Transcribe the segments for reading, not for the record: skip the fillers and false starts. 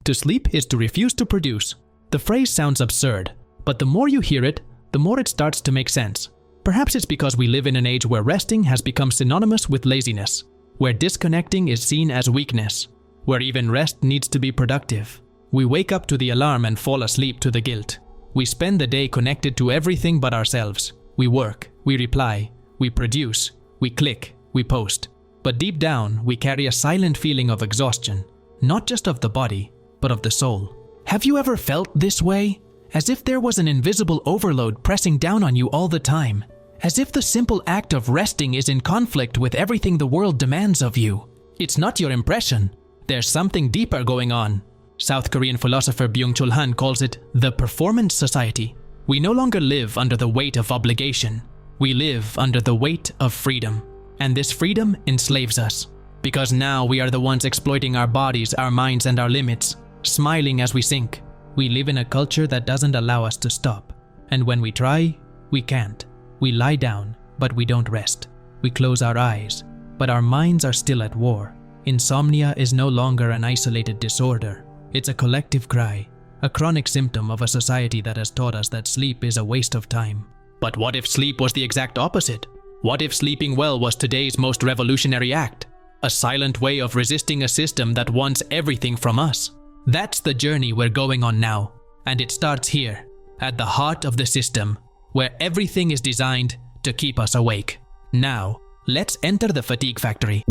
To sleep is to refuse to produce. The phrase sounds absurd, but the more you hear it, the more it starts to make sense. Perhaps it's because we live in an age where resting has become synonymous with laziness, where disconnecting is seen as weakness, where even rest needs to be productive. We wake up to the alarm and fall asleep to the guilt. We spend the day connected to everything but ourselves. We work, we reply, we produce, we click, we post. But deep down, we carry a silent feeling of exhaustion, not just of the body, but of the soul. Have you ever felt this way? As if there was an invisible overload pressing down on you all the time. As if the simple act of resting is in conflict with everything the world demands of you. It's not your impression. There's something deeper going on. South Korean philosopher Byung-Chul calls it the performance society. We no longer live under the weight of obligation. We live under the weight of freedom. And this freedom enslaves us. Because now we are the ones exploiting our bodies, our minds, and our limits, smiling as we sink. We live in a culture that doesn't allow us to stop. And when we try, we can't. We lie down, but we don't rest. We close our eyes, but our minds are still at war. Insomnia is no longer an isolated disorder. It's a collective cry, a chronic symptom of a society that has taught us that sleep is a waste of time. But what if sleep was the exact opposite? What if sleeping well was today's most revolutionary act? A silent way of resisting a system that wants everything from us. That's the journey we're going on now. And it starts here, at the heart of the system, where everything is designed to keep us awake. Now, let's enter the fatigue factory.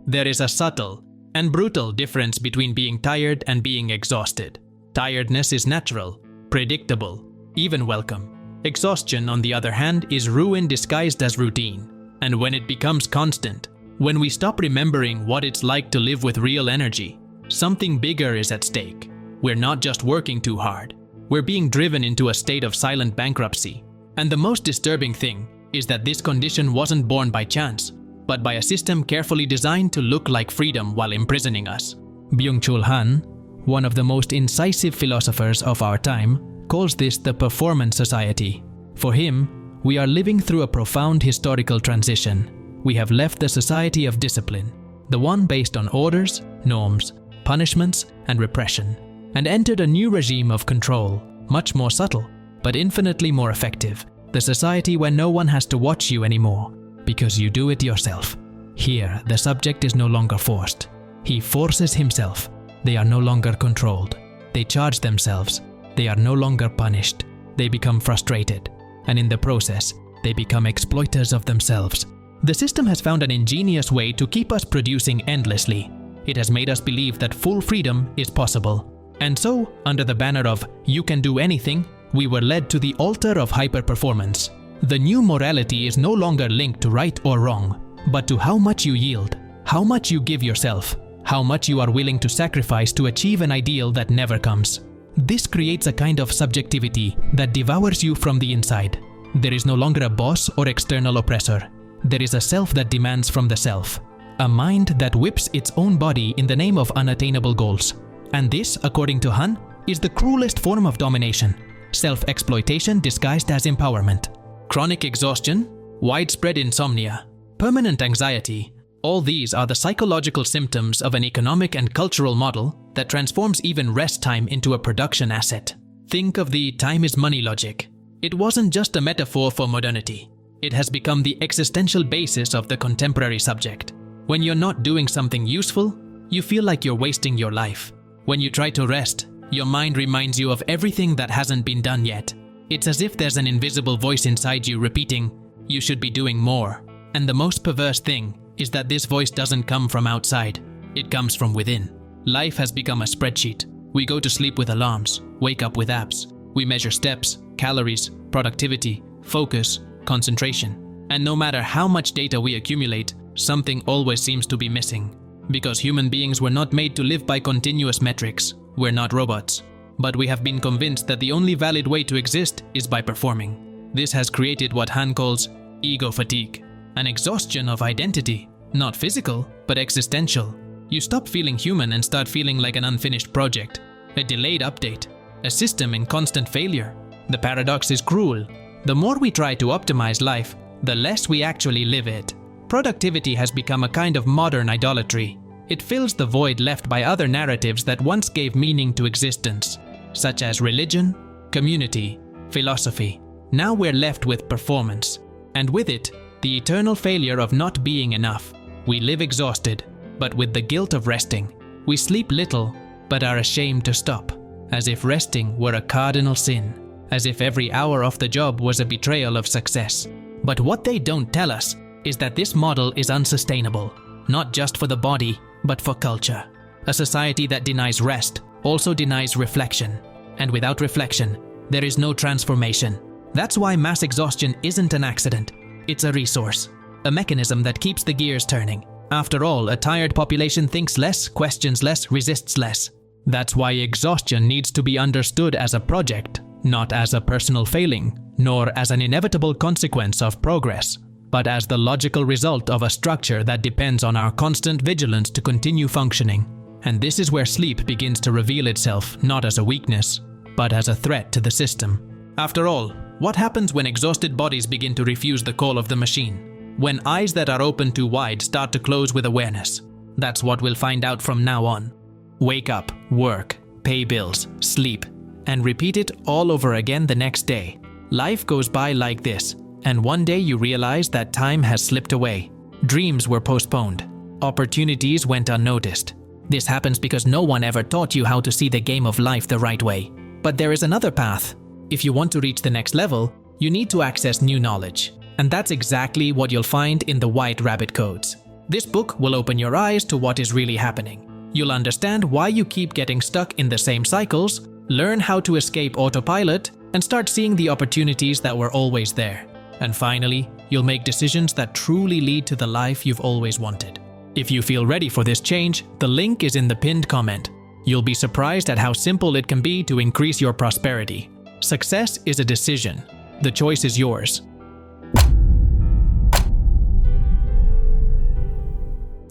There is a subtle and brutal difference between being tired and being exhausted. Tiredness is natural, predictable, even welcome. Exhaustion, on the other hand, is ruin disguised as routine. And when it becomes constant, when we stop remembering what it's like to live with real energy, something bigger is at stake. We're not just working too hard. We're being driven into a state of silent bankruptcy. And the most disturbing thing is that this condition wasn't born by chance, but by a system carefully designed to look like freedom while imprisoning us. Byung-Chul, one of the most incisive philosophers of our time, calls this the performance society. For him, we are living through a profound historical transition. We have left the society of discipline, the one based on orders, norms, punishments, and repression, and entered a new regime of control, much more subtle, but infinitely more effective. The society where no one has to watch you anymore, because you do it yourself. Here, the subject is no longer forced. He forces himself. They are no longer controlled. They charge themselves. They are no longer punished. They become frustrated. And in the process, they become exploiters of themselves. The system has found an ingenious way to keep us producing endlessly. It has made us believe that full freedom is possible. And so, under the banner of "you can do anything," we were led to the altar of hyper-performance. The new morality is no longer linked to right or wrong, but to how much you yield, how much you give yourself, how much you are willing to sacrifice to achieve an ideal that never comes. This creates a kind of subjectivity that devours you from the inside. There is no longer a boss or external oppressor. There is a self that demands from the self, a mind that whips its own body in the name of unattainable goals. And this, according to Han, is the cruelest form of domination, self-exploitation disguised as empowerment. Chronic exhaustion, widespread insomnia, permanent anxiety, all these are the psychological symptoms of an economic and cultural model that transforms even rest time into a production asset. Think of the time is money logic. It wasn't just a metaphor for modernity. It has become the existential basis of the contemporary subject. When you're not doing something useful, you feel like you're wasting your life. When you try to rest, your mind reminds you of everything that hasn't been done yet. It's as if there's an invisible voice inside you repeating, "You should be doing more." And the most perverse thing is that this voice doesn't come from outside. It comes from within. Life has become a spreadsheet. We go to sleep with alarms, wake up with apps. We measure steps, calories, productivity, focus, concentration. And no matter how much data we accumulate, something always seems to be missing. Because human beings were not made to live by continuous metrics. We're not robots. But we have been convinced that the only valid way to exist is by performing. This has created what Han calls ego fatigue, an exhaustion of identity, not physical, but existential. You stop feeling human and start feeling like an unfinished project, a delayed update, a system in constant failure. The paradox is cruel. The more we try to optimize life, the less we actually live it. Productivity has become a kind of modern idolatry. It fills the void left by other narratives that once gave meaning to existence, such as religion, community, philosophy. Now we're left with performance, and with it, the eternal failure of not being enough. We live exhausted, but with the guilt of resting. We sleep little, but are ashamed to stop, as if resting were a cardinal sin, as if every hour off the job was a betrayal of success. But what they don't tell us is that this model is unsustainable, not just for the body, but for culture. A society that denies rest also denies reflection, and without reflection, there is no transformation. That's why mass exhaustion isn't an accident. It's a resource, a mechanism that keeps the gears turning. After all, a tired population thinks less, questions less, resists less. That's why exhaustion needs to be understood as a project, not as a personal failing, nor as an inevitable consequence of progress, but as the logical result of a structure that depends on our constant vigilance to continue functioning. And this is where sleep begins to reveal itself not as a weakness, but as a threat to the system. After all, what happens when exhausted bodies begin to refuse the call of the machine? When eyes that are open too wide start to close with awareness? That's what we'll find out from now on. Wake up, work, pay bills, sleep, and repeat it all over again the next day. Life goes by like this, and one day you realize that time has slipped away. Dreams were postponed. Opportunities went unnoticed. This happens because no one ever taught you how to see the game of life the right way. But there is another path. If you want to reach the next level, you need to access new knowledge. And that's exactly what you'll find in the White Rabbit Codes. This book will open your eyes to what is really happening. You'll understand why you keep getting stuck in the same cycles, learn how to escape autopilot, and start seeing the opportunities that were always there. And finally, you'll make decisions that truly lead to the life you've always wanted. If you feel ready for this change, the link is in the pinned comment. You'll be surprised at how simple it can be to increase your prosperity. Success is a decision. The choice is yours.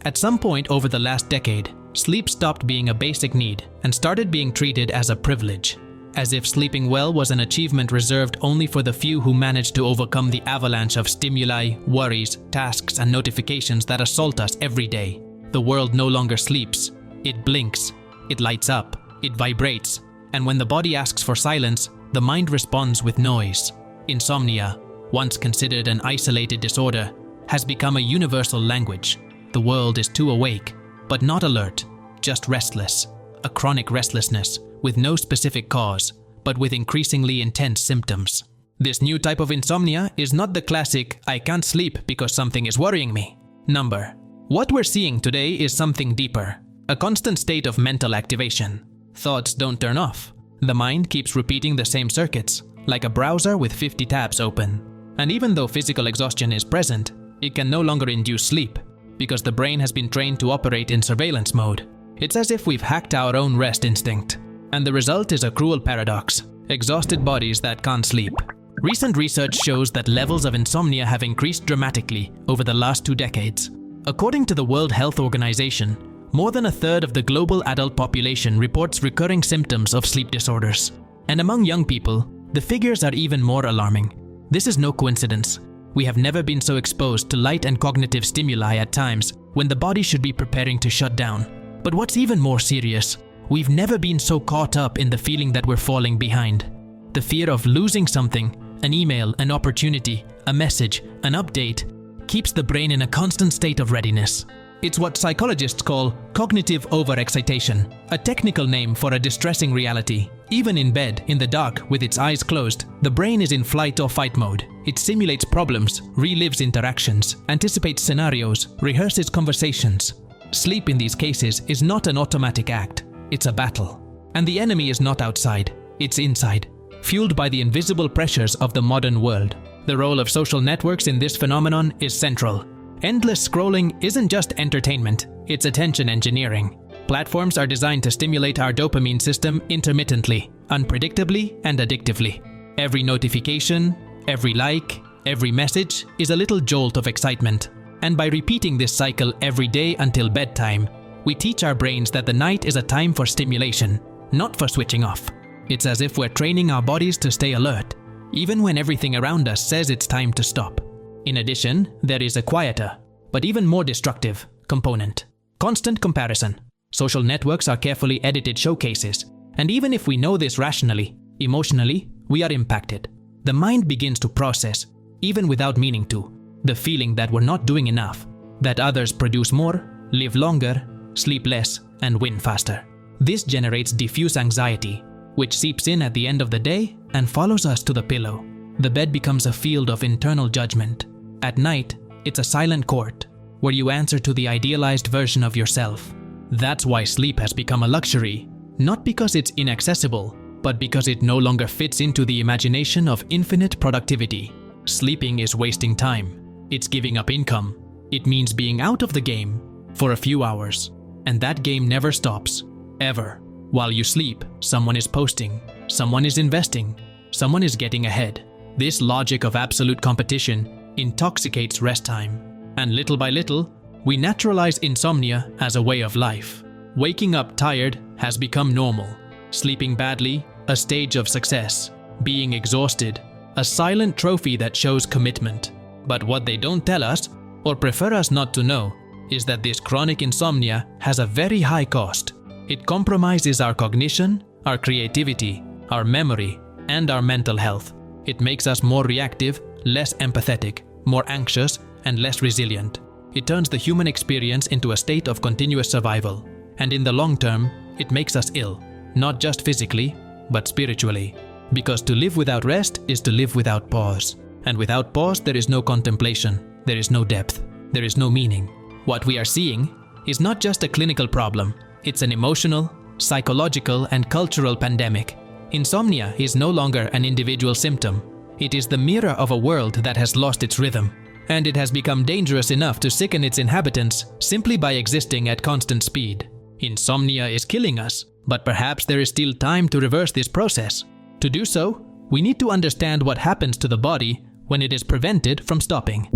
At some point over the last decade, sleep stopped being a basic need and started being treated as a privilege, as if sleeping well was an achievement reserved only for the few who managed to overcome the avalanche of stimuli, worries, tasks, and notifications that assault us every day. The world no longer sleeps. It blinks, it lights up, it vibrates, and when the body asks for silence, the mind responds with noise. Insomnia, once considered an isolated disorder, has become a universal language. The world is too awake, but not alert, just restless. A chronic restlessness with no specific cause, but with increasingly intense symptoms. This new type of insomnia is not the classic "I can't sleep because something is worrying me" number. What we're seeing today is something deeper, a constant state of mental activation. Thoughts don't turn off. The mind keeps repeating the same circuits, like a browser with 50 tabs open. And even though physical exhaustion is present, it can no longer induce sleep, because the brain has been trained to operate in surveillance mode. It's as if we've hacked our own rest instinct. And the result is a cruel paradox: exhausted bodies that can't sleep. Recent research shows that levels of insomnia have increased dramatically over the last 2 decades. According to the World Health Organization, more than a third of the global adult population reports recurring symptoms of sleep disorders. And among young people, the figures are even more alarming. This is no coincidence. We have never been so exposed to light and cognitive stimuli at times when the body should be preparing to shut down. But what's even more serious, we've never been so caught up in the feeling that we're falling behind. The fear of losing something, an email, an opportunity, a message, an update, keeps the brain in a constant state of readiness. It's what psychologists call cognitive overexcitation, a technical name for a distressing reality. Even in bed, in the dark, with its eyes closed, the brain is in flight or fight mode. It simulates problems, relives interactions, anticipates scenarios, rehearses conversations. Sleep in these cases is not an automatic act. It's a battle. And the enemy is not outside, it's inside, fueled by the invisible pressures of the modern world. The role of social networks in this phenomenon is central. Endless scrolling isn't just entertainment, it's attention engineering. Platforms are designed to stimulate our dopamine system intermittently, unpredictably, and addictively. Every notification, every like, every message is a little jolt of excitement. And by repeating this cycle every day until bedtime, we teach our brains that the night is a time for stimulation, not for switching off. It's as if we're training our bodies to stay alert, even when everything around us says it's time to stop. In addition, there is a quieter, but even more destructive component. Constant comparison. Social networks are carefully edited showcases, and even if we know this rationally, emotionally, we are impacted. The mind begins to process, even without meaning to, the feeling that we're not doing enough, that others produce more, live longer, sleep less, and win faster. This generates diffuse anxiety, which seeps in at the end of the day and follows us to the pillow. The bed becomes a field of internal judgment. At night, it's a silent court, where you answer to the idealized version of yourself. That's why sleep has become a luxury, not because it's inaccessible, but because it no longer fits into the imagination of infinite productivity. Sleeping is wasting time. It's giving up income. It means being out of the game for a few hours. And that game never stops, ever. While you sleep, someone is posting, someone is investing, someone is getting ahead. This logic of absolute competition intoxicates rest time. And little by little, we naturalize insomnia as a way of life. Waking up tired has become normal. Sleeping badly, a stage of success. Being exhausted, a silent trophy that shows commitment. But what they don't tell us, or prefer us not to know, is that this chronic insomnia has a very high cost. It compromises our cognition, our creativity, our memory, and our mental health. It makes us more reactive, less empathetic, more anxious, and less resilient. It turns the human experience into a state of continuous survival. And in the long term, it makes us ill, not just physically, but spiritually. Because to live without rest is to live without pause. And without pause, there is no contemplation, there is no depth, there is no meaning. What we are seeing is not just a clinical problem, it's an emotional, psychological, and cultural pandemic. Insomnia is no longer an individual symptom. It is the mirror of a world that has lost its rhythm. And it has become dangerous enough to sicken its inhabitants simply by existing at constant speed. Insomnia is killing us, but perhaps there is still time to reverse this process. To do so, we need to understand what happens to the body when it is prevented from stopping.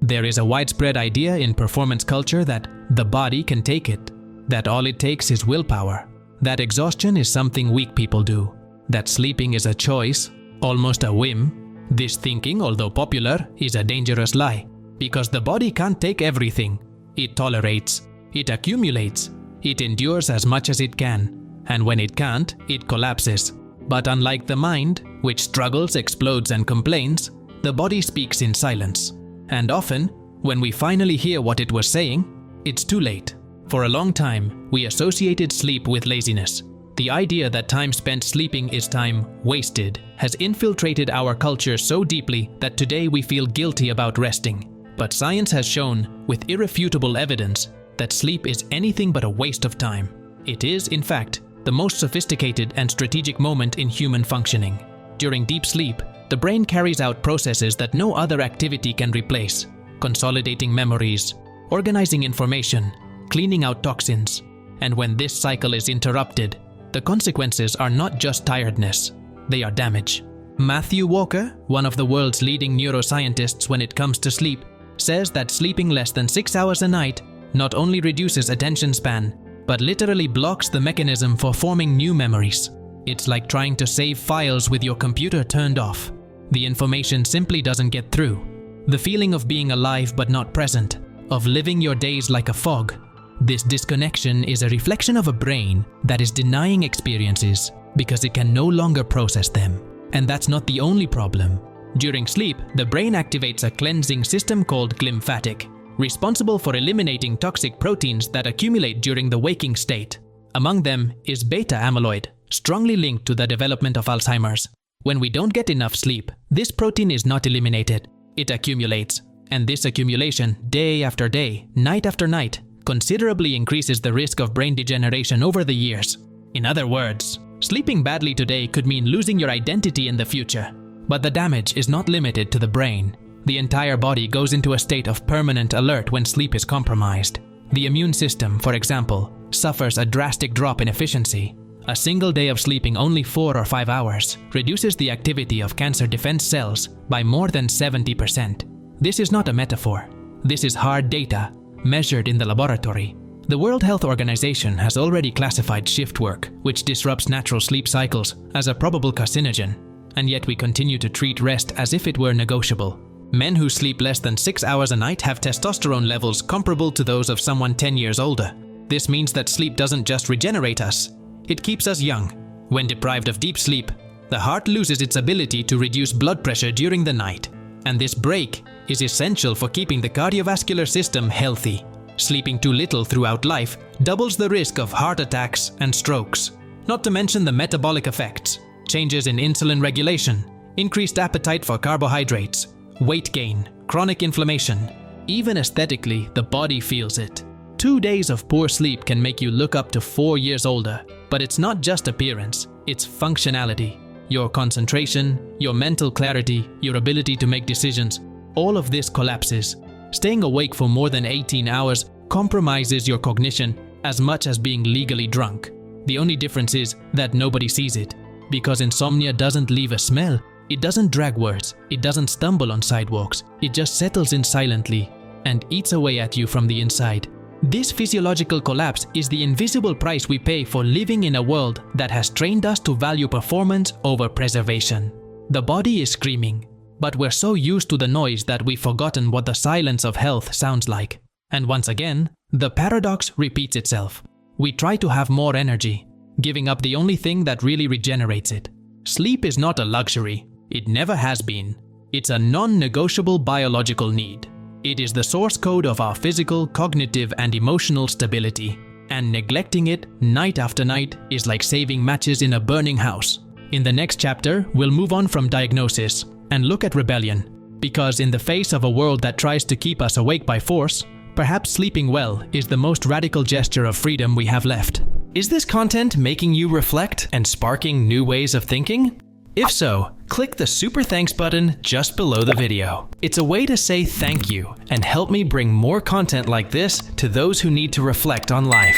There is a widespread idea in performance culture that the body can take it, that all it takes is willpower, that exhaustion is something weak people do, that sleeping is a choice, almost a whim. This thinking, although popular, is a dangerous lie, because the body can't take everything. It tolerates, it accumulates, it endures as much as it can, and when it can't, it collapses. But unlike the mind, which struggles, explodes, and complains, the body speaks in silence. And often, when we finally hear what it was saying, it's too late. For a long time, we associated sleep with laziness. The idea that time spent sleeping is time wasted has infiltrated our culture so deeply that today we feel guilty about resting. But science has shown, with irrefutable evidence, that sleep is anything but a waste of time. It is, in fact, the most sophisticated and strategic moment in human functioning. During deep sleep, the brain carries out processes that no other activity can replace, consolidating memories, organizing information, cleaning out toxins. And when this cycle is interrupted, the consequences are not just tiredness, they are damage. Matthew Walker, one of the world's leading neuroscientists when it comes to sleep, says that sleeping less than 6 hours a night not only reduces attention span, but literally blocks the mechanism for forming new memories. It's like trying to save files with your computer turned off. The information simply doesn't get through. The feeling of being alive but not present, of living your days like a fog. This disconnection is a reflection of a brain that is denying experiences because it can no longer process them. And that's not the only problem. During sleep, the brain activates a cleansing system called glymphatic, responsible for eliminating toxic proteins that accumulate during the waking state. Among them is beta amyloid, strongly linked to the development of Alzheimer's. When we don't get enough sleep, this protein is not eliminated. It accumulates, and this accumulation, day after day, night after night, considerably increases the risk of brain degeneration over the years. In other words, sleeping badly today could mean losing your identity in the future. But the damage is not limited to the brain. The entire body goes into a state of permanent alert when sleep is compromised. The immune system, for example, suffers a drastic drop in efficiency. A single day of sleeping only 4 or 5 hours reduces the activity of cancer defense cells by more than 70%. This is not a metaphor. This is hard data, measured in the laboratory. The World Health Organization has already classified shift work, which disrupts natural sleep cycles, as a probable carcinogen. and yet we continue to treat rest as if it were negotiable. Men who sleep less than 6 hours a night have testosterone levels comparable to those of someone 10 years older. This means that sleep doesn't just regenerate us, it keeps us young. When deprived of deep sleep, the heart loses its ability to reduce blood pressure during the night, and this break is essential for keeping the cardiovascular system healthy. Sleeping too little throughout life doubles the risk of heart attacks and strokes, not to mention the metabolic effects, changes in insulin regulation, increased appetite for carbohydrates, weight gain, chronic inflammation. Even aesthetically, the body feels it. 2 days of poor sleep can make you look up to 4 years older, but it's not just appearance, it's functionality. Your concentration, your mental clarity, your ability to make decisions, all of this collapses. Staying awake for more than 18 hours compromises your cognition as much as being legally drunk. The only difference is that nobody sees it, because insomnia doesn't leave a smell, it doesn't drag words, it doesn't stumble on sidewalks, it just settles in silently and eats away at you from the inside. This physiological collapse is the invisible price we pay for living in a world that has trained us to value performance over preservation. The body is screaming, but we're so used to the noise that we've forgotten what the silence of health sounds like. And once again, the paradox repeats itself. We try to have more energy, giving up the only thing that really regenerates it. Sleep is not a luxury. It never has been. It's a non-negotiable biological need. It is the source code of our physical, cognitive, and emotional stability. And neglecting it night after night is like saving matches in a burning house. In the next chapter, we'll move on from diagnosis and look at rebellion. Because in the face of a world that tries to keep us awake by force, perhaps sleeping well is the most radical gesture of freedom we have left. Is this content making you reflect and sparking new ways of thinking? If so, click the super thanks button just below the video. It's a way to say thank you and help me bring more content like this to those who need to reflect on life.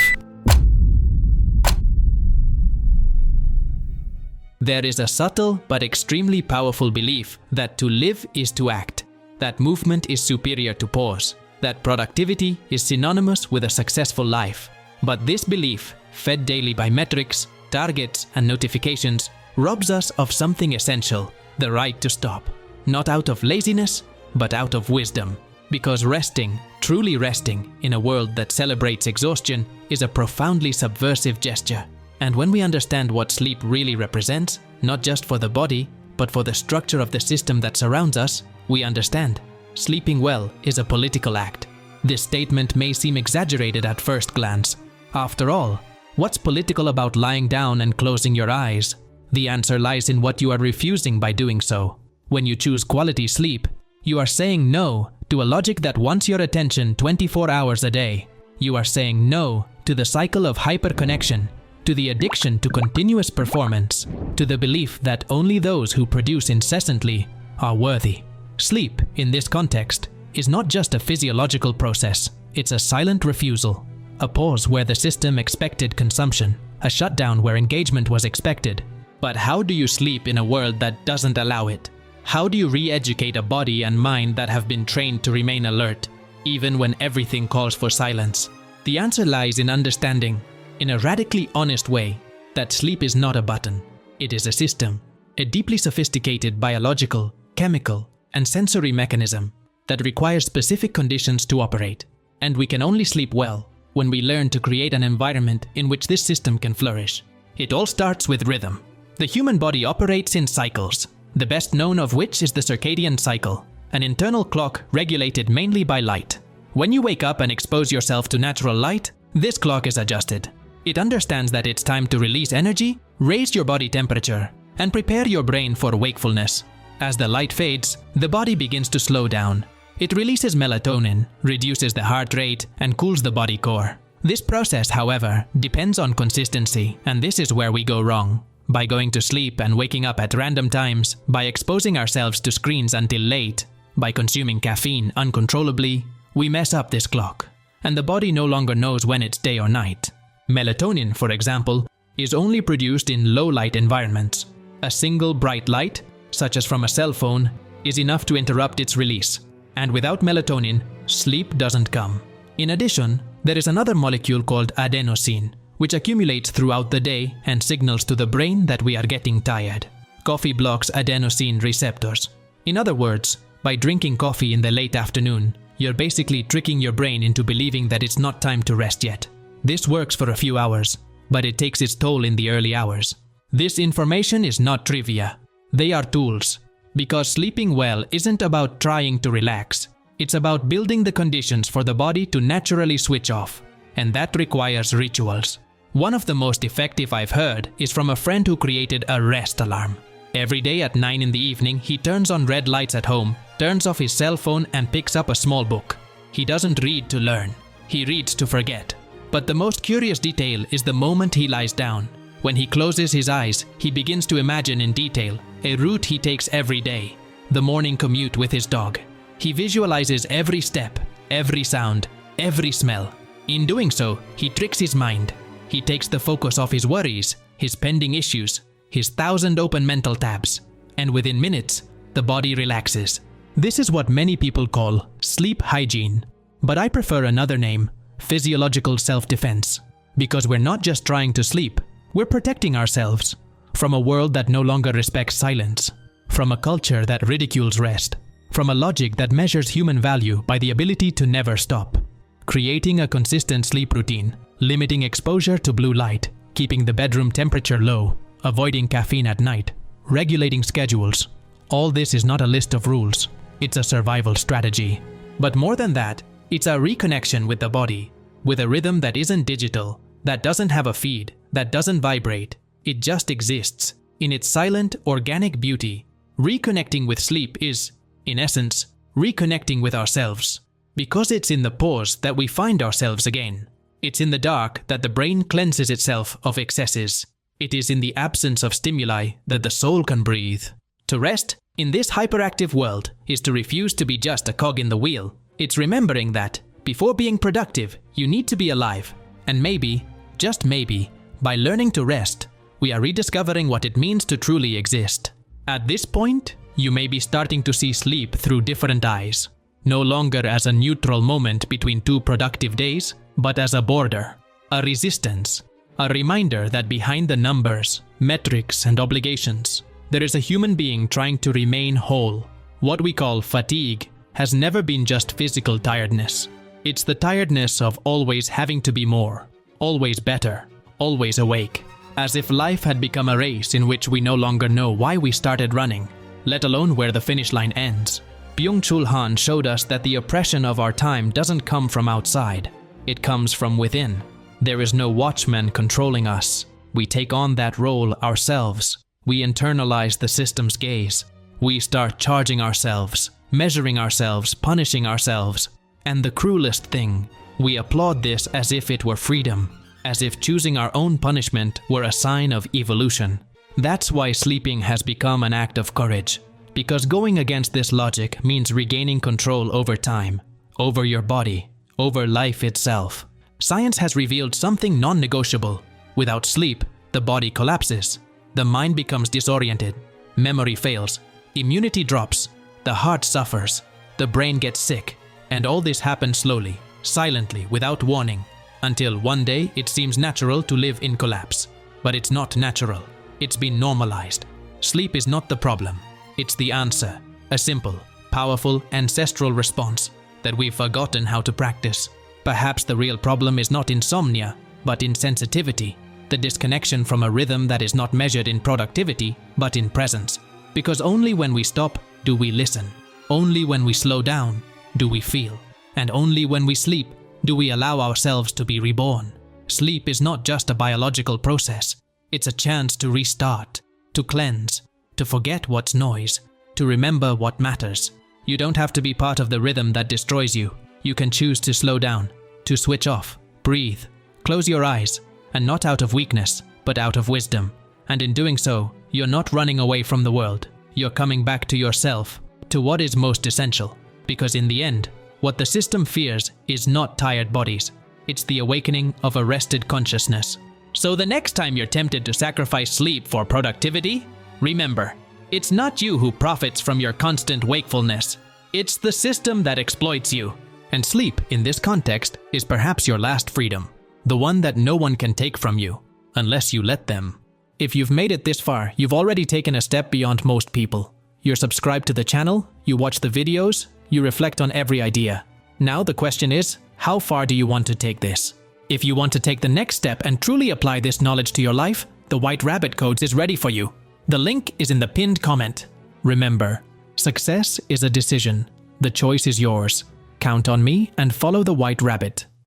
There is a subtle but extremely powerful belief that to live is to act, that movement is superior to pause, that productivity is synonymous with a successful life. But this belief, fed daily by metrics, targets, and notifications, robs us of something essential, the right to stop. Not out of laziness, but out of wisdom. Because resting, truly resting, in a world that celebrates exhaustion is a profoundly subversive gesture. And when we understand what sleep really represents, not just for the body, but for the structure of the system that surrounds us, we understand. Sleeping well is a political act. This statement may seem exaggerated at first glance. After all, what's political about lying down and closing your eyes? The answer lies in what you are refusing by doing so. When you choose quality sleep, you are saying no to a logic that wants your attention 24 hours a day. You are saying no to the cycle of hyperconnection, to the addiction to continuous performance, to the belief that only those who produce incessantly are worthy. Sleep, in this context, is not just a physiological process, it's a silent refusal. A pause where the system expected consumption, a shutdown where engagement was expected. But how do you sleep in a world that doesn't allow it? How do you re-educate a body and mind that have been trained to remain alert, even when everything calls for silence? The answer lies in understanding, in a radically honest way, that sleep is not a button. It is a system, a deeply sophisticated biological, chemical, and sensory mechanism that requires specific conditions to operate. And we can only sleep well when we learn to create an environment in which this system can flourish. It all starts with rhythm. The human body operates in cycles, the best known of which is the circadian cycle, an internal clock regulated mainly by light. When you wake up and expose yourself to natural light, this clock is adjusted. It understands that it's time to release energy, raise your body temperature, and prepare your brain for wakefulness. As the light fades, the body begins to slow down. It releases melatonin, reduces the heart rate, and cools the body core. This process, however, depends on consistency, and this is where we go wrong. By going to sleep and waking up at random times, by exposing ourselves to screens until late, by consuming caffeine uncontrollably, we mess up this clock, and the body no longer knows when it's day or night. Melatonin, for example, is only produced in low-light environments. A single bright light, such as from a cell phone, is enough to interrupt its release, and without melatonin, sleep doesn't come. In addition, there is another molecule called adenosine, which accumulates throughout the day and signals to the brain that we are getting tired. Coffee blocks adenosine receptors. In other words, by drinking coffee in the late afternoon, you're basically tricking your brain into believing that it's not time to rest yet. This works for a few hours, but it takes its toll in the early hours. This information is not trivia. They are tools. Because sleeping well isn't about trying to relax. It's about building the conditions for the body to naturally switch off. And that requires rituals. One of the most effective I've heard is from a friend who created a rest alarm. Every day at 9 in the evening, he turns on red lights at home, turns off his cell phone and picks up a small book. He doesn't read to learn. He reads to forget. But the most curious detail is the moment he lies down. When he closes his eyes, he begins to imagine in detail a route he takes every day, the morning commute with his dog. He visualizes every step, every sound, every smell. In doing so, he tricks his mind. He takes the focus off his worries, his pending issues, his 1,000 open mental tabs, and within minutes, the body relaxes. This is what many people call sleep hygiene, but I prefer another name, physiological self-defense, because we're not just trying to sleep, we're protecting ourselves from a world that no longer respects silence, from a culture that ridicules rest, from a logic that measures human value by the ability to never stop. Creating a consistent sleep routine, limiting exposure to blue light, keeping the bedroom temperature low, avoiding caffeine at night, regulating schedules. All this is not a list of rules, it's a survival strategy. But more than that, it's a reconnection with the body, with a rhythm that isn't digital, that doesn't have a feed, that doesn't vibrate. It just exists, in its silent, organic beauty. Reconnecting with sleep is, in essence, reconnecting with ourselves. Because it's in the pause that we find ourselves again. It's in the dark that the brain cleanses itself of excesses. It is in the absence of stimuli that the soul can breathe. To rest, in this hyperactive world, is to refuse to be just a cog in the wheel. It's remembering that, before being productive, you need to be alive. And maybe, just maybe, by learning to rest, we are rediscovering what it means to truly exist. At this point, you may be starting to see sleep through different eyes. No longer as a neutral moment between two productive days, but as a border, a resistance, a reminder that behind the numbers, metrics, and obligations, there is a human being trying to remain whole. What we call fatigue has never been just physical tiredness. It's the tiredness of always having to be more, always better, always awake. As if life had become a race in which we no longer know why we started running, let alone where the finish line ends. Byung-Chul showed us that the oppression of our time doesn't come from outside. It comes from within. There is no watchman controlling us. We take on that role ourselves. We internalize the system's gaze. We start charging ourselves, measuring ourselves, punishing ourselves. And the cruelest thing, we applaud this as if it were freedom, as if choosing our own punishment were a sign of evolution. That's why sleeping has become an act of courage. Because going against this logic means regaining control over time, over your body, over life itself. Science has revealed something non-negotiable. Without sleep, the body collapses. The mind becomes disoriented. Memory fails. Immunity drops. The heart suffers. The brain gets sick. And all this happens slowly, silently, without warning, until one day it seems natural to live in collapse. But it's not natural. It's been normalized. Sleep is not the problem. It's the answer, a simple, powerful, ancestral response that we've forgotten how to practice. Perhaps the real problem is not insomnia, but insensitivity, the disconnection from a rhythm that is not measured in productivity, but in presence. Because only when we stop do we listen. Only when we slow down do we feel. And only when we sleep do we allow ourselves to be reborn. Sleep is not just a biological process. It's a chance to restart, to cleanse, to forget what's noise, to remember what matters. You don't have to be part of the rhythm that destroys you. You can choose to slow down, to switch off, breathe, close your eyes, and not out of weakness, but out of wisdom. And in doing so, you're not running away from the world. You're coming back to yourself, to what is most essential. Because in the end, what the system fears is not tired bodies. It's the awakening of a rested consciousness. So the next time you're tempted to sacrifice sleep for productivity, remember, it's not you who profits from your constant wakefulness. It's the system that exploits you. And sleep, in this context, is perhaps your last freedom. The one that no one can take from you, unless you let them. If you've made it this far, you've already taken a step beyond most people. You're subscribed to the channel, you watch the videos, you reflect on every idea. Now the question is, how far do you want to take this? If you want to take the next step and truly apply this knowledge to your life, the White Rabbit Codes is ready for you. The link is in the pinned comment. Remember, success is a decision. The choice is yours. Count on me and follow the White Rabbit.